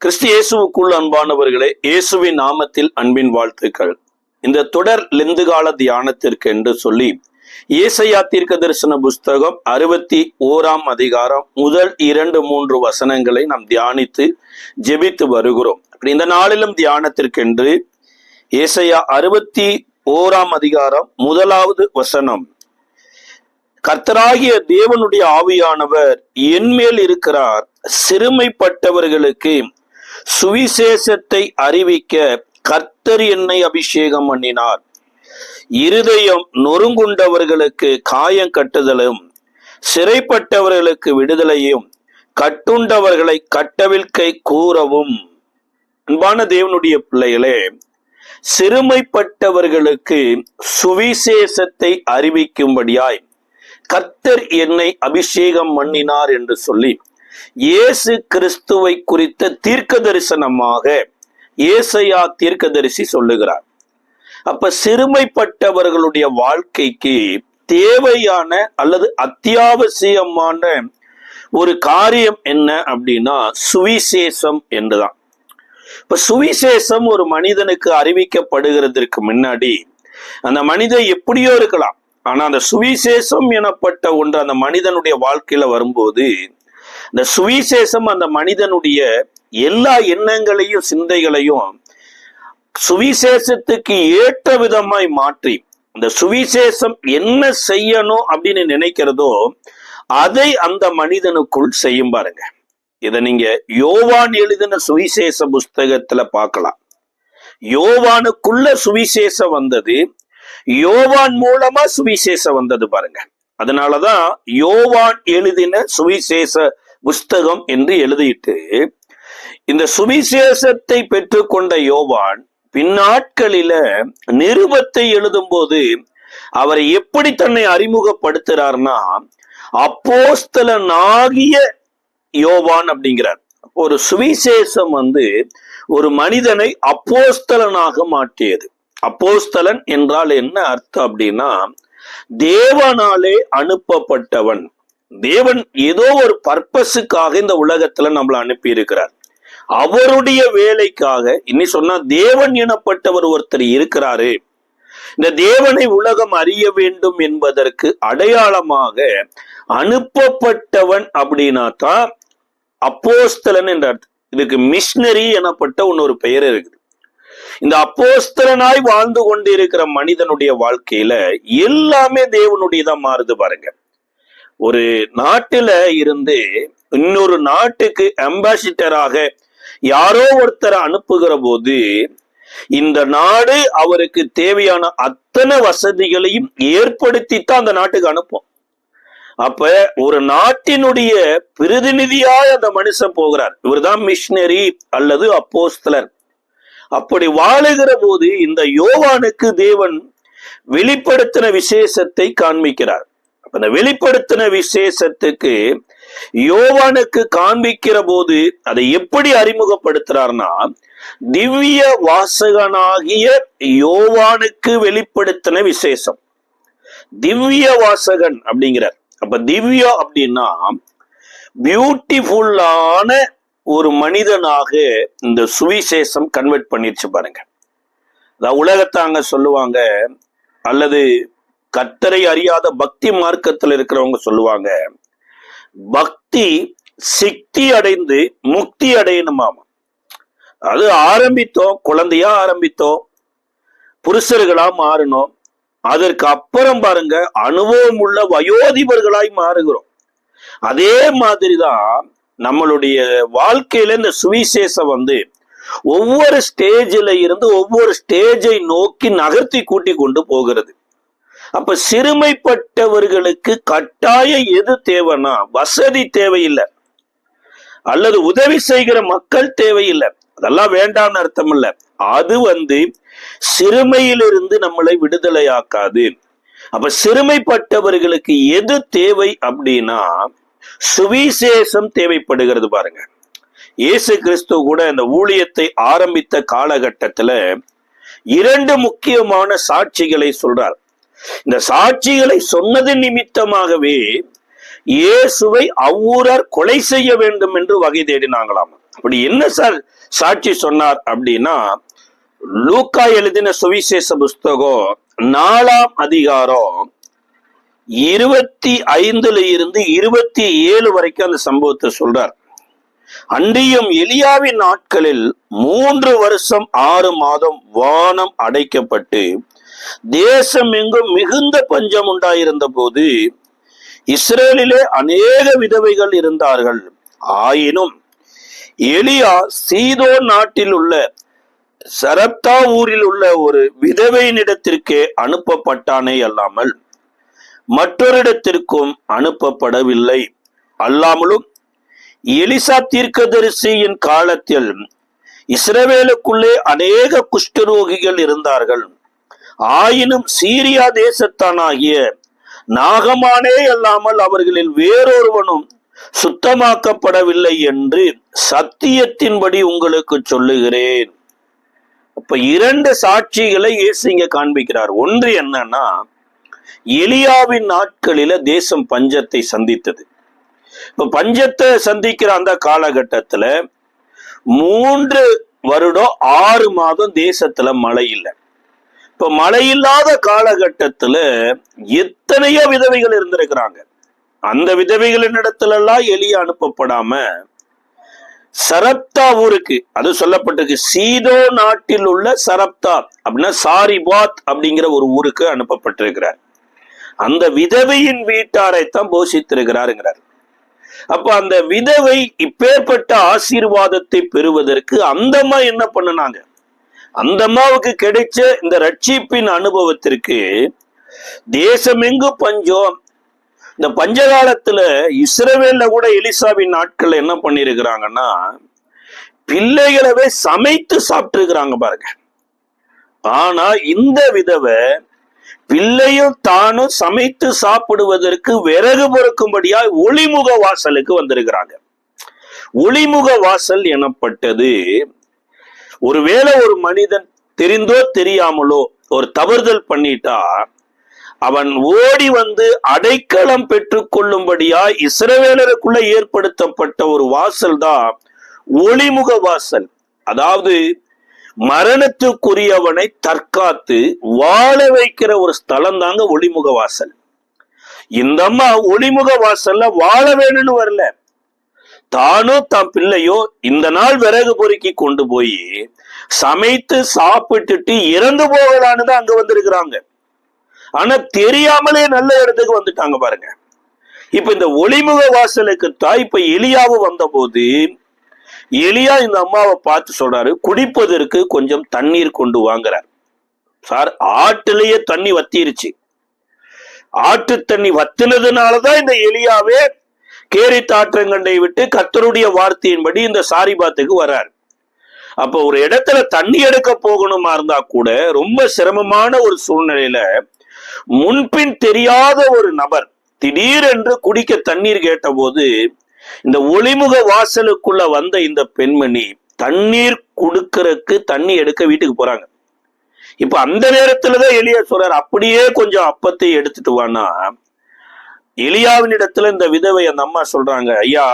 கிறிஸ்து இயேசுவுக்குள் அன்பானவர்களே, இயேசுவின் நாமத்தில் அன்பின் வாழ்த்துக்கள். இந்த தொடர் லெந்துகால தியானத்திற்கு என்று சொல்லி ஏசாயா தீர்க்கதரிசன புஸ்தகம் 61ஆம் அதிகாரம் முதல் 2-3 வசனங்களை நாம் தியானித்து ஜெபித்து வருகிறோம். இந்த நாளிலும் தியானத்திற்கென்று ஏசாயா 61ஆம் அதிகாரம் 1வது வசனம், கர்த்தராகிய தேவனுடைய ஆவியானவர் என்மேல் இருக்கிறார், சிறுமைப்பட்டவர்களுக்கு சுவிசேஷத்தை அறிவிக்க கர்த்தர் என்னை அபிஷேகம் பண்ணினார். இருதயம் நொறுங்குண்டவர்களுக்கு காயம் கட்டுதலும், சிறைப்பட்டவர்களுக்கு விடுதலையும், கட்டுண்டவர்களை கட்டவிழ்க்கை கூறவும். அன்பான தேவனுடைய பிள்ளைகளே, சிறுமைப்பட்டவர்களுக்கு சுவிசேஷத்தை அறிவிக்கும்படியாய் கர்த்தர் என்னை அபிஷேகம் பண்ணினார் என்று சொல்லி இயேசு கிறிஸ்துவை குறித்த தீர்க்க தரிசனமாக ஏசாயா தீர்க்கதரிசி சொல்லுகிறார். அப்ப சிறுமைப்பட்டவர்களுடைய வாழ்க்கைக்கு தேவையான அல்லது அத்தியாவசியமான ஒரு காரியம் என்ன அப்படின்னா சுவிசேஷம் என்றுதான். இப்ப சுவிசேஷம் ஒரு மனிதனுக்கு அறிவிக்கப்படுகிறதுக்கு முன்னாடி அந்த மனிதன் எப்படியோ இருக்கலாம், ஆனா அந்த சுவிசேஷம் எனப்பட்ட ஒன்று அந்த மனிதனுடைய வாழ்க்கையில வரும்போது இந்த சுவிசேஷம் அந்த மனிதனுடைய எல்லா எண்ணங்களையும் சிந்தைகளையும் சுவிசேஷத்துக்கு ஏற்ற விதமாய் மாற்றி, இந்த சுவிசேஷம் என்ன செய்யணும் அப்படின்னு நினைக்கிறதோ அதை அந்த மனிதனுக்குள் செய்யும். பாருங்க, இதை நீங்க யோவான் எழுதின சுவிசேஷ புஸ்தகத்துல பார்க்கலாம். யோவானுக்குள்ள சுவிசேஷம் வந்தது, யோவான் மூலமா சுவிசேஷம் வந்தது. பாருங்க, அதனாலதான் யோவான் எழுதின சுவிசேஷ புஸ்தகம் என்று எழுதிட்டு இந்த சுவிசேஷத்தை பெற்றுக்கொண்ட யோவான் பின்னாட்களில நிருபத்தை எழுதும் போது அவரை எப்படி தன்னை அறிமுகப்படுத்துறார்னா அப்போஸ்தலனாகிய யோவான் அப்படிங்கிறார். ஒரு சுவிசேஷம் ஒரு மனிதனை அப்போஸ்தலனாக மாற்றியது. அப்போஸ்தலன் என்றால் என்ன அர்த்தம் அப்படின்னா தேவனாலே அனுப்பப்பட்டவன். தேவன் ஏதோ ஒரு பர்பஸுக்காக இந்த உலகத்துல நம்மளை அனுப்பி இருக்கிறார். அவருடைய வேலைக்காக இன்னி சொன்னா தேவன் எனப்பட்டவர் ஒருத்தர் இருக்கிறாரு. இந்த தேவனை உலகம் அறிய வேண்டும் என்பதற்கு அடையாளமாக அனுப்பப்பட்டவன் அப்படின்னா தான் அப்போஸ்தலன் என்ற அர்த்தம். இதுக்கு மிஷனரி எனப்பட்ட இன்னொரு பெயர் இருக்குது. இந்த அப்போஸ்தலனாய் வாழ்ந்து கொண்டிருக்கிற மனிதனுடைய வாழ்க்கையில எல்லாமே தேவனுடையதான் மாறுது. பாருங்க, ஒரு நாட்டுல இருந்து இன்னொரு நாட்டுக்கு அம்பாசிடராக யாரோ ஒருத்தரை அனுப்புகிற போது இந்த நாடு அவருக்கு தேவையான அத்தனை வசதிகளையும் ஏற்படுத்தித்தான் அந்த நாட்டுக்கு அனுப்பும். அப்ப ஒரு நாட்டினுடைய பிரதிநிதியாய் அந்த மனுஷன் போகிறார். இவர்தான் மிஷனரி அல்லது அப்போஸ்தலர். அப்படி வாழுகிற போது இந்த யோவானுக்கு தேவன் வெளிப்படுத்தின விசேஷத்தை காண்பிக்கிறார். அந்த வெளிப்படுத்தின விசேஷத்துக்கு யோவானுக்கு காண்பிக்கிற போது அதை எப்படி அறிமுகப்படுத்துறார்னா திவ்ய வாசகனாகிய யோவானுக்கு வெளிப்படுத்தின விசேஷம். திவ்ய வாசகன் அப்படிங்கிறார். அப்ப திவ்யா அப்படின்னா பியூட்டிஃபுல்லான ஒரு மனிதனாக இந்த சுவிசேஷம் கன்வெர்ட் பண்ணிருச்சு. பாருங்க, உலகத்தாங்க சொல்லுவாங்க அல்லது கர்த்தரை அறியாத பக்தி மார்க்கத்தில் இருக்கிறவங்க சொல்லுவாங்க, பக்தி சித்தி அடைந்து முக்தி அடையணுமாம். அது ஆரம்பித்தோம், குழந்தையா ஆரம்பித்தோம், புருஷர்களா மாறணும், அதற்கு அப்புறம் பாருங்க அனுபவம் உள்ள வயோதிபர்களாய் மாறுகிறோம். அதே மாதிரிதான் நம்மளுடைய வாழ்க்கையில இந்த சுவிசேஷம் ஒவ்வொரு ஸ்டேஜில இருந்து ஒவ்வொரு ஸ்டேஜை நோக்கி நகர்த்தி கூட்டி கொண்டு போகிறது. அப்ப சிறுமைப்பட்டவர்களுக்கு கட்டாயம் எது தேவைன்னா வசதி தேவையில்லை, அல்லது உதவி செய்கிற மக்கள் தேவையில்லை, அதெல்லாம் வேண்டாம்னு அர்த்தம் இல்லை. அது சிறுமையிலிருந்து நம்மளை விடுதலையாக்காது. அப்ப சிறுமைப்பட்டவர்களுக்கு எது தேவை அப்படின்னா சுவிசேஷம் தேவைப்படுகிறது. பாருங்க, இயேசு கிறிஸ்து கூட இந்த ஊழியத்தை ஆரம்பித்த காலகட்டத்துல 2 முக்கியமான சாட்சிகளை சொல்றார். இந்த சாட்சிகளை சொன்னது நிமித்தமாகவே இயேசுவை அவ்வூரார் கொலை செய்ய வேண்டும் என்று வகை தேடினாங்களாம். அப்படி என்ன சாட்சி சொன்னார் அப்படின்னா, லூக்கா எழுதின சுவிசேஷ புஸ்தகம் 4ஆம் அதிகாரம் 25 இருந்து 27 வரைக்கும் அந்த சம்பவத்தை சொல்றார். அன்றியும் எலியாவின் நாட்களில் 3 வருஷம் 6 மாதம் வானம் அடைக்கப்பட்டு தேசம் எங்கும் மிகுந்த பஞ்சம் உண்டாயிருந்த போது இஸ்ரேலிலே அநேக விதவைகள் இருந்தார்கள். ஆயினும் எலியா சீதோன் நாட்டில் உள்ள சரப்தா ஊரில் உள்ள ஒரு விதவையினிடத்திற்கே அனுப்பப்பட்டானே அல்லாமல் மற்றொரு இடத்திற்கும் அனுப்பப்படவில்லை. அல்லாமலும் எலிசா தீர்க்கதரிசியின் காலத்தில் இஸ்ரவேலுக்குள்ளே அநேக குஷ்டரோகிகள் இருந்தார்கள். ஆயினும் சீரியா தேசத்தானாகிய நாகமானே அல்லாமல் அவர்களில் வேறொருவனும் சுத்தமாக்கப்படவில்லை என்று சத்தியத்தின்படி உங்களுக்கு சொல்லுகிறேன். அப்ப 2 சாட்சிகளை இயேசு இங்க காண்பிக்கிறார். ஒன்று என்னன்னா, எலியாவின் நாட்களில தேசம் பஞ்சத்தை சந்தித்தது. இப்ப பஞ்சத்தை சந்திக்கிற அந்த காலகட்டத்துல 3 வருடம் 6 மாதம் தேசத்துல மழை இல்லை. இப்ப மழை இல்லாத காலகட்டத்துல எத்தனையோ விதவைகள் இருந்திருக்கிறாங்க. அந்த விதவைகளின் இடத்துல எல்லாம் எலியா அனுப்பப்படாம சரப்தா ஊருக்கு, அது சொல்லப்பட்டிருக்கு, சீதோ நாட்டில் உள்ள சரப்தா அப்படின்னா சாரிபாத் அப்படிங்கிற ஒரு ஊருக்கு அனுப்பப்பட்டிருக்கிறார். அந்த விதவையின் வீட்டாரைத்தான் போஷித்திருக்கிறாருங்கிறார். அப்ப அந்த விதவை இப்பேற்பட்ட ஆசீர்வாதத்தை பெறுவதற்கு அந்த அம்மா என்ன பண்ணுனாங்க? அந்த அம்மாவுக்கு கிடைச்ச இந்த ரட்சிப்பின் அனுபவத்திற்கு தேசமெங்கு பஞ்சம். இந்த பஞ்ச காலத்துல இஸ்ரவேல்ல கூட எலிசாவின் நாட்கள் என்ன பண்ணிருக்கிறாங்கன்னா, பிள்ளைகளவே சமைத்து சாப்பிட்டு இருக்கிறாங்க பாருங்க. ஆனா இந்த விதவை பிள்ளையும் தானும் சமைத்து சாப்பிடுவதற்கு விறகு பொறுக்கும்படியா ஒளிமுக வாசலுக்கு வந்திருக்கிறாங்க. ஒளிமுக வாசல் எனப்பட்டது, ஒருவேளை ஒரு மனிதன் தெரிந்தோ தெரியாமலோ ஒரு தவறுதல் பண்ணிட்டா அவன் ஓடி வந்து அடைக்கலம் பெற்றுக் கொள்ளும்படியா இஸ்ரவேலருக்குள்ள ஏற்படுத்தப்பட்ட ஒரு வாசல் தான் ஒளிமுக வாசல். அதாவது மரணத்துக்குரியவனை தற்காத்து வாழ வைக்கிற ஒரு ஸ்தலம் தாங்க ஒளிமுக வாசல். இந்த அம்மா ஒளிமுக வாசல்ல வாழ வேணும்னு வரல, தானும் தன் பிள்ளையோ இந்த நாள் விறகு பொறுக்கி கொண்டு போய் சமைத்து சாப்பிட்டுட்டு இறந்து போகலான்னு தான் அங்க வந்திருக்கிறாங்க. ஆனா தெரியாமலே நல்ல இடத்துக்கு வந்துட்டாங்க பாருங்க. இப்ப இந்த ஒளிமுக வாசலுக்கு தான் இப்ப எலியாவும் வந்த போது எலியா இந்த அம்மாவை பார்த்து சொல்றாரு, குடிப்பதற்கு கொஞ்சம் தண்ணீர் கொண்டு வாங்குறார். சார், ஆட்டிலேயே தண்ணி வத்திருச்சு. ஆட்டு தண்ணி வத்தினதுனாலதான் இந்த எலியாவே கேரித் ஆற்றங்கண்டை விட்டு கர்த்தருடைய வார்த்தையின்படி இந்த சாரிபாத்துக்கு வர்றார். அப்ப ஒரு இடத்துல தண்ணி எடுக்க போகணுமா இருந்தா கூட ரொம்ப சிரமமான ஒரு சூழ்நிலையில முன்பின் தெரியாத ஒரு நபர் திடீரென்று குடிக்க தண்ணீர் கேட்ட போது இந்த ஒளிமுக வாசலுக்குள்ள வந்த இந்த பெண்மணி தண்ணீர் குடுக்கறதுக்கு தண்ணி எடுக்க வீட்டுக்கு போறாங்க. இப்ப அந்த நேரத்துலதான் எலியா சொல்றாரு, அப்படியே கொஞ்சம் அப்பத்தை எடுத்துட்டு வானா. எலியாவின் இடத்துல இந்த விதவை அந்த அம்மா சொல்றாங்க, ஐயா,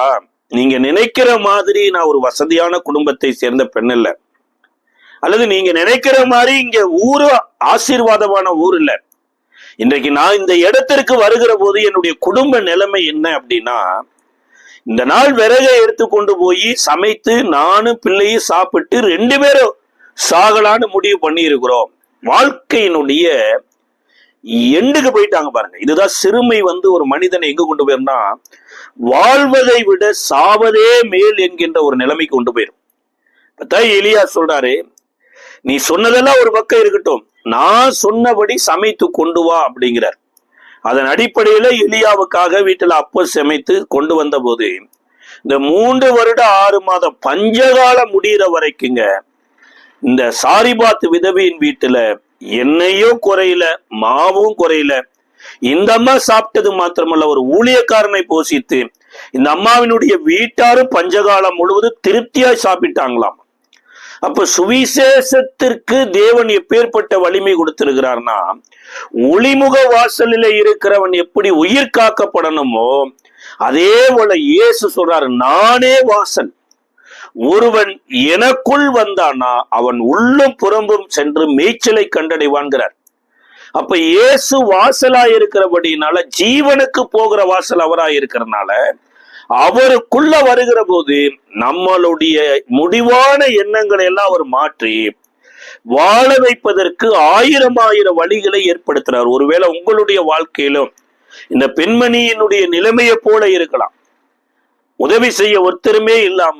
நீங்க நினைக்கிற மாதிரி நான் ஒரு வசதியான குடும்பத்தை சேர்ந்த பெண் இல்ல, அல்லது நீங்க நினைக்கிற மாதிரி இங்க ஊரு ஆசீர்வாதமான ஊர் இல்ல. இன்றைக்கு நான் இந்த இடத்திற்கு வருகிற போது என்னுடைய குடும்ப நிலைமை என்ன அப்படின்னா, இந்த நாள் விறகை எடுத்து கொண்டு போய் சமைத்து நானும் பிள்ளையும் சாப்பிட்டு 2 பேரும் சாகலான்னு முடிவு பண்ணி இருக்கிறோம். வாழ்க்கையினுடைய எண்டுக்கு போயிட்டாங்க பாருங்க. இதுதான் சிறுமை ஒரு மனிதனை எங்க கொண்டு போயிருந்தா, வாழ்வதை விட சாவதே மேல் என்கின்ற ஒரு நிலைமைக்கு கொண்டு போயிடும். எலியா சொல்றாரு, நீ சொன்னதெல்லாம் ஒரு பக்கம் இருக்கட்டும், நான் சொன்னபடி சமைத்து கொண்டு வா அப்படிங்கிறார். அதன் அடிப்படையில எலியாவுக்காக வீட்டுல அப்பம் சமைத்து கொண்டு வந்த போது இந்த 3 வருடம் 6 மாதம் பஞ்சகாலம் முடிகிற வரைக்குங்க இந்த சாரிபாத் விதவியின் வீட்டுல எண்ணெயும் குறையில, மாவும் குறையில. இந்த அம்மா சாப்பிட்டது மாத்திரமல்ல, ஒரு ஊழியக்காரனை போஷித்து இந்த அம்மாவினுடைய வீட்டாரும் பஞ்சகாலம் முழுவதும் திருப்தியாய் சாப்பிட்டாங்களாம். அப்ப சுவிசேஷத்திற்கு தேவன் எப்பேற்பட்ட வலிமை கொடுத்திருக்கிறார்னா, ஒளிமுக வாசலில இருக்கிறவன் எப்படி உயிர் காக்கப்படணுமோ அதே போல இயேசு சொல்றாரு, நானே வாசல், ஒருவன் எனக்குள் வந்தானா அவன் உள்ளும் புறம்பும் சென்று மேய்ச்சலை கண்டடைவான்கிறார். அப்ப இயேசு வாசலாய் இருக்கிறபடினால, ஜீவனுக்கு போகிற வாசல் அவராய் இருக்கிறதுனால, அவருக்குள்ள வருகிற போது நம்மளுடைய முடிவான எண்ணங்களை எல்லாம் அவர் மாற்றி வாழ வைப்பதற்கு ஆயிரம் வழிகளை ஏற்படுத்துறார். ஒருவேளை உங்களுடைய வாழ்க்கையிலும் இந்த பெண்மணியினுடைய நிலைமையை போல இருக்கலாம். உதவி செய்ய ஒருத்தருமே இல்லாம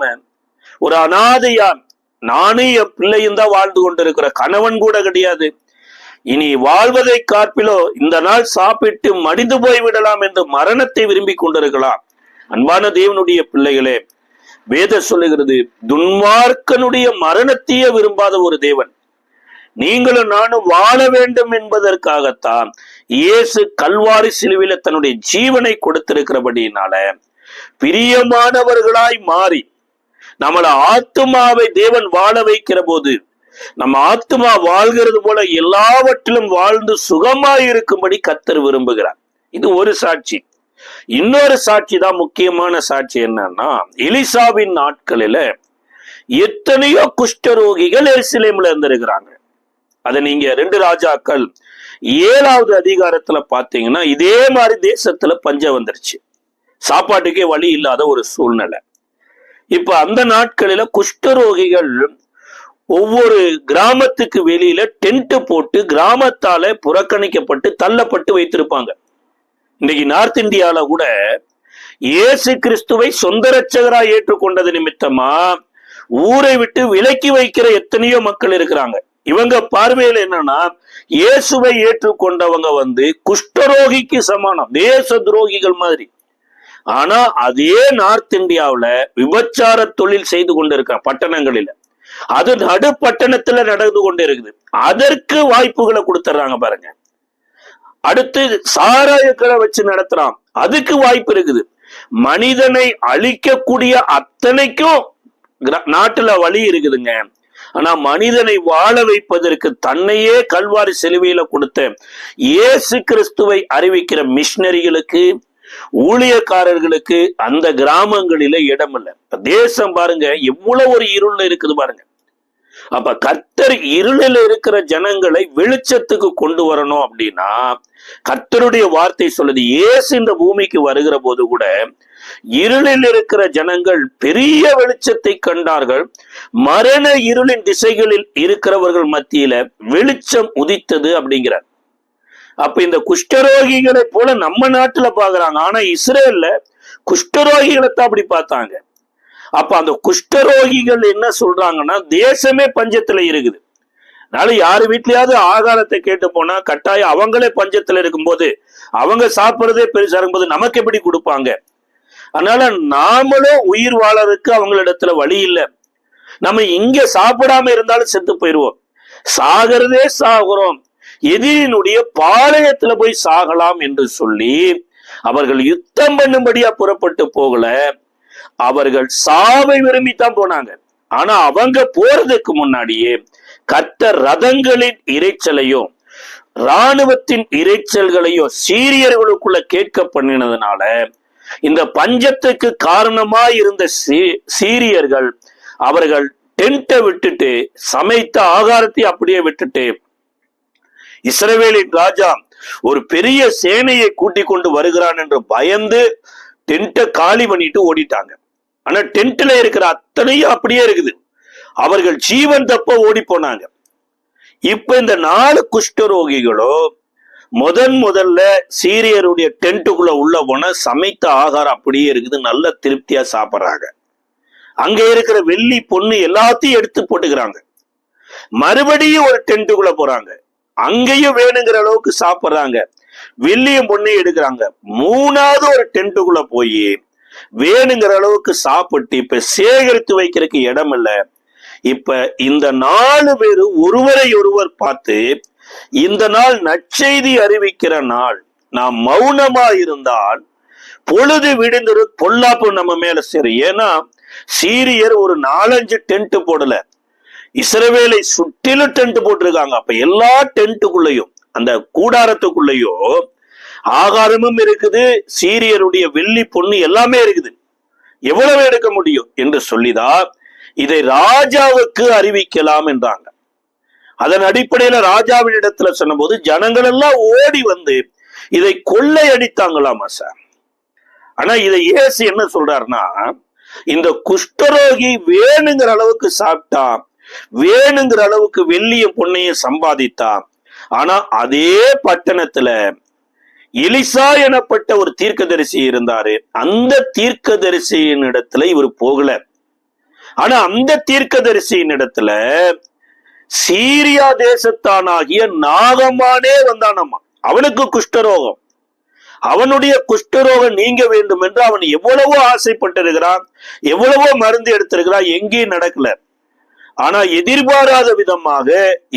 ஒரு அனாதையா நானும் என் பிள்ளையும் தான் வாழ்ந்து கொண்டிருக்கிற, கணவன் கூட கிடையாது, இனி வாழ்வதை காப்பிலோ இந்த நாள் சாப்பிட்டு மடிந்து போய் விடலாம் என்று மரணத்தை விரும்பி கொண்டிருக்கலாம். அன்பான தேவனுடைய பிள்ளைகளே, வேத சொல்லுகிறது, துன்மார்க்கனுடைய மரணத்தையே விரும்பாத ஒரு தேவன். நீங்களும் நானும் வாழ வேண்டும் என்பதற்காகத்தான் இயேசு கல்வாரி சிலுவையில தன்னுடைய ஜீவனை கொடுத்திருக்கிறபடினால பிரியமானவர்களாய் மாறி நம்மள ஆத்துமாவை தேவன் வாழ வைக்கிற போது நம்ம ஆத்துமா வாழ்கிறது போல எல்லாவற்றிலும் வாழ்ந்து சுகமாய் இருக்கும்படி கர்த்தர் விரும்புகிறார். இது ஒரு சாட்சி. இன்னொரு சாட்சி தான் முக்கியமான சாட்சி. என்னன்னா, எலிசாவின் நாட்களில எத்தனையோ குஷ்டரோகிகள் எருசலேம்ல இருந்திருக்கிறாங்க. அதை நீங்க 2 ராஜாக்கள் 7வது அதிகாரத்துல பாத்தீங்கன்னா, இதே மாதிரி தேசத்துல பஞ்சம் வந்துருச்சு, சாப்பாட்டுக்கே வழி இல்லாத ஒரு சூழ்நிலை. இப்ப அந்த நாட்களில குஷ்டரோகிகள் ஒவ்வொரு கிராமத்துக்கு வெளியில டென்ட் போட்டு கிராமத்தால புறக்கணிக்கப்பட்டு தள்ளப்பட்டு வைத்திருப்பாங்க. இன்னைக்கு நார்த் இந்தியால கூட இயேசு கிறிஸ்துவை சொந்த ரட்சகராய் ஏற்றுக்கொண்டது நிமித்தமா ஊரை விட்டு விலக்கி வைக்கிற எத்தனையோ மக்கள் இருக்கிறாங்க. இவங்க பார்வையில் என்னன்னா, இயேசுவை ஏற்றுக்கொண்டவங்க குஷ்டரோகிக்கு சமானம், தேச துரோகிகள் மாதிரி. ஆனா அதே நார்த் இந்தியாவுல விபச்சார தொழில் செய்து கொண்டிருக்க பட்டணங்களில, அது நடு பட்டணத்துல நடந்து கொண்டு இருக்குது. அதற்கு வாய்ப்புகளை கொடுத்துறாங்க பாருங்க. அடுத்து சாராய கடை வச்சு நடத்துறான், அதுக்கு வாய்ப்பு இருக்குது. மனிதனை அழிக்கக்கூடிய அத்தனைக்கும் நாட்டுல வழி இருக்குதுங்க. ஆனா மனிதனை வாழ வைப்பதற்கு தன்னையே கல்வாரி சிலுவையில கொடுத்த இயேசு கிறிஸ்துவை அறிவிக்கிற மிஷனரிகளுக்கு, ஊழியக்காரர்களுக்கு அந்த கிராமங்களில இடம் இல்லை. தேசம் பாருங்க எவ்வளவு ஒரு இருள் இருக்குது பாருங்க. அப்ப கர்த்தர் இருளில் இருக்கிற ஜனங்களை வெளிச்சத்துக்கு கொண்டு வரணும் அப்படின்னா, கர்த்தருடைய வார்த்தை சொல்லுது, இயேசு இந்த பூமிக்கு வருகிற போது கூட இருளில் இருக்கிற ஜனங்கள் பெரிய வெளிச்சத்தை கண்டார்கள், மரண இருளின் திசைகளில் இருக்கிறவர்கள் மத்தியில வெளிச்சம் உதித்தது அப்படிங்கிறார். அப்ப இந்த குஷ்டரோகிகளை போல நம்ம நாட்டுல பாக்குறாங்க, ஆனா இஸ்ரேல்ல குஷ்டரோகிகளை தான் அப்படி பார்த்தாங்க. அப்ப அந்த குஷ்டரோகிகள் என்ன சொல்றாங்கன்னா, தேசமே பஞ்சத்துல இருக்குது. அதனால யாரு வீட்லயாவது ஆகாரத்தை கேட்டு போனா கட்டாயம் அவங்களே பஞ்சத்துல இருக்கும்போது அவங்க சாப்பிடுறதே பெருசா இருக்கும்போது நமக்கு எப்படி கொடுப்பாங்க? அதனால நாமளும் உயிர் வாழறதுக்கு அவங்களிடத்துல வழி இல்லை. நம்ம இங்க சாப்பிடாம இருந்தாலும் செத்து போயிடுவோம், சாகிறதே சாகிறோம், எதிரினுடைய பாளையத்துல போய் சாகலாம் என்று சொல்லி அவர்கள் யுத்தம் பண்ணும்படியா புறப்பட்டு போகல, அவர்கள் சாவை விரும்பித்தான் போனாங்க. ஆனா அவங்க போறதுக்கு முன்னாடியே கர்த்தர் ரதங்களின் இரைச்சலையும் இராணுவத்தின் இரைச்சல்களையும் சீரியர்களுக்குள்ள கேட்க பண்ணினதுனால இந்த பஞ்சத்துக்கு காரணமாய் இருந்த சீரியர்கள் அவர்கள் டென்ட்டை விட்டுட்டு சமைத்த ஆகாரத்தை அப்படியே விட்டுட்டு இஸ்ரவேலின் ராஜா ஒரு பெரிய சேனையை கூட்டிக் கொண்டு வருகிறான் என்று பயந்து டென்ட்டை காலி பண்ணிட்டு ஓடிட்டாங்க. ஆனா டென்ட்ல இருக்கிற அத்தனையும் அப்படியே இருக்குது. அவர்கள் ஜீவன் தப்ப ஓடி போனாங்க. இப்ப இந்த 4 குஷ்டரோகிகளோ முதல்ல சீரியருடைய டென்ட்டுக்குள்ள உள்ள போன சமைத்த ஆகாரம் அப்படியே இருக்குது, நல்ல திருப்தியா சாப்பிட்றாங்க. அங்க இருக்கிற வெள்ளி பொண்ணு எல்லாத்தையும் எடுத்து போட்டுக்கிறாங்க. மறுபடியும் ஒரு டென்ட்டுக்குள்ள போறாங்க, அங்கேயும் வேணுங்கிற அளவுக்கு சாப்பிட்றாங்க, வெள்ளியும் பொண்ணையும் எடுக்கிறாங்க. 3வது ஒரு டென்ட்டுக்குள்ள போய் வேணுங்கிற அளவுக்கு சாப்பிட்டு இப்ப சேகரித்து வைக்கிறதுக்கு இடம் இல்லை. இப்ப இந்த 4 பேரும் ஒருவரை ஒருவர் பார்த்து, இந்த நாள் நற்செய்தி அறிவிக்கிற நாள், நாம் மௌனமா இருந்தால் பொழுது விடுந்துரு பொல்லாப்பு நம்ம மேல சரி. ஏன்னா சீரியர் ஒரு 4-5 டென்ட் போடல, இஸ்ரவேலை சுற்றிலும் டென்ட் போட்டிருக்காங்க. அப்ப எல்லா டென்ட்டுக்குள்ளயும் அந்த கூடாரத்துக்குள்ளயோ ஆகாரமும் இருக்குது, சீரியருடைய வெள்ளி பொண்ணு எல்லாமே இருக்குது. எவ்வளவு எடுக்க முடியும் என்று சொல்லிதான் இதை ராஜாவுக்கு அறிவிக்கலாம் என்றாங்க. அதன் அடிப்படையில ராஜாவின் இடத்துல சொன்னபோது ஜனங்கள் எல்லாம் ஓடி வந்து இதை கொள்ளையடித்தாங்களாமா சார். ஆனா இதை இயேசு என்ன சொல்றாருன்னா, இந்த குஷ்டரோகி வேணுங்கிற அளவுக்கு சாப்பிட்டான், வேணுங்கிற அளவுக்கு வெள்ளியும் பொன்னையும் சம்பாதித்தான். ஆனா அதே பட்டணத்துல எலிசா எனப்பட்ட ஒரு தீர்க்கதரிசி இருந்தாரு. அந்த தீர்க்கதரிசியின் இடத்துல இவர் போகல. ஆனா அந்த தீர்க்கதரிசியின் இடத்துல சீரியா தேசத்தானாகிய நாகமானே வந்தானம்மா. அவனுக்கு குஷ்டரோகம். அவனுடைய குஷ்டரோகம் நீங்க வேண்டும் என்று அவன் எவ்வளவோ ஆசைப்பட்டிருக்கிறான், எவ்வளவோ மருந்து எடுத்திருக்கிறான், எங்கேயும் நடக்கல. ஆனா எதிர்பாராத விதமாக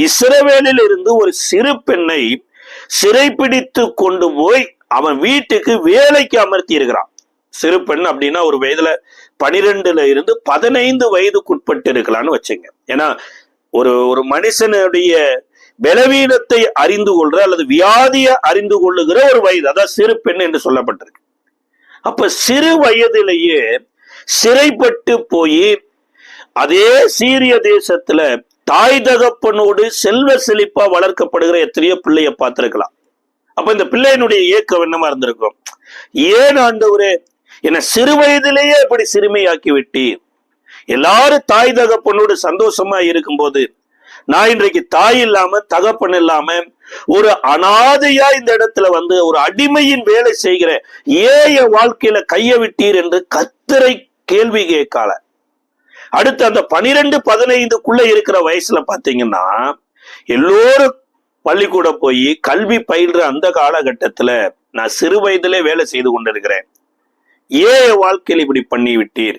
இஸ்ரவேலில் இருந்து ஒரு சிறு பெண்ணை சிறைப்பிடித்து கொண்டு போய் அவன் வீட்டுக்கு வேலைக்கு அமர்த்தி இருக்கிறான். சிறு பெண் அப்படின்னா ஒரு வயதுல 12 இருந்து 15 வயதுக்குட்பட்டு இருக்கலாம்னு வச்சுங்க. ஏன்னா ஒரு மனுஷனுடைய பலவீனத்தை அறிந்து கொள்ற அல்லது வியாதியை அறிந்து கொள்ளுகிற ஒரு வயது, அதான் சிறு பெண் என்று சொல்லப்பட்டிருக்கு. அப்ப சிறு வயதிலேயே சிறைப்பட்டு போய் அதே சீரிய தேசத்துல தாய் தகப்பனோடு செல்வ செழிப்பா வளர்க்கப்படுகிற எத்தனையோ பிள்ளைய பார்த்திருக்கலாம். அப்ப இந்த பிள்ளையினுடைய ஏக்கம் என்னமா இருந்திருக்கும், ஏன் ஆண்டவரே என்ன சிறு வயதிலேயே இப்படி சிறுமையாக்கி விட்டீர்? எல்லாரும் தாய் தகப்பனோடு சந்தோஷமா இருக்கும்போது நான் இன்றைக்கு தாய் இல்லாம தகப்பன் இல்லாம ஒரு அனாதையா இந்த இடத்துல வந்து ஒரு அடிமையின் வேலை செய்கிற ஏன் என் வாழ்க்கையில கைய விட்டீர் என்று கர்த்தரை கேள்வி கேட்கல. அடுத்து அந்த 12-15 இருக்கிற வயசுல பாத்தீங்கன்னா எல்லோரும் பள்ளிக்கூடம் போய் கல்வி பயில்ற அந்த காலகட்டத்துல நான் சிறு வயதிலே வேலை செய்து கொண்டிருக்கிறேன். ஏன் என் வாழ்க்கையில் இப்படி பண்ணி விட்டீர்,